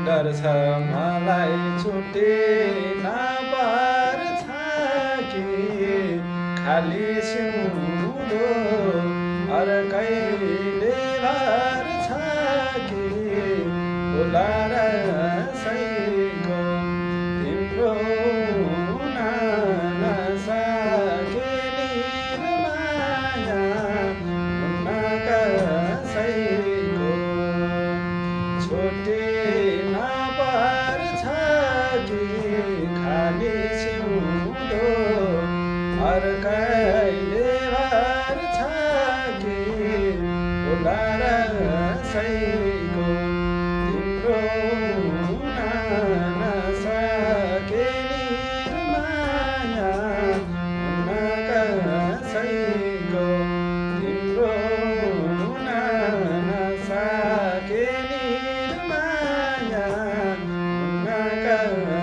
डर छ मलाई छुट्टी नपर्छ कि खाली सिउँदो अर्कैले भर्छ कि होला रसैको तिम्रो हुन नसके निर्माया हुन कसैको छुट्टी नपर्छ कि खाली सिउँदो अर्कैले भर्छ कि होला रसैको तिम्रो हुन नसके निर्माया हुन कसैको तिम्रो हुन नसके निर्माया हुन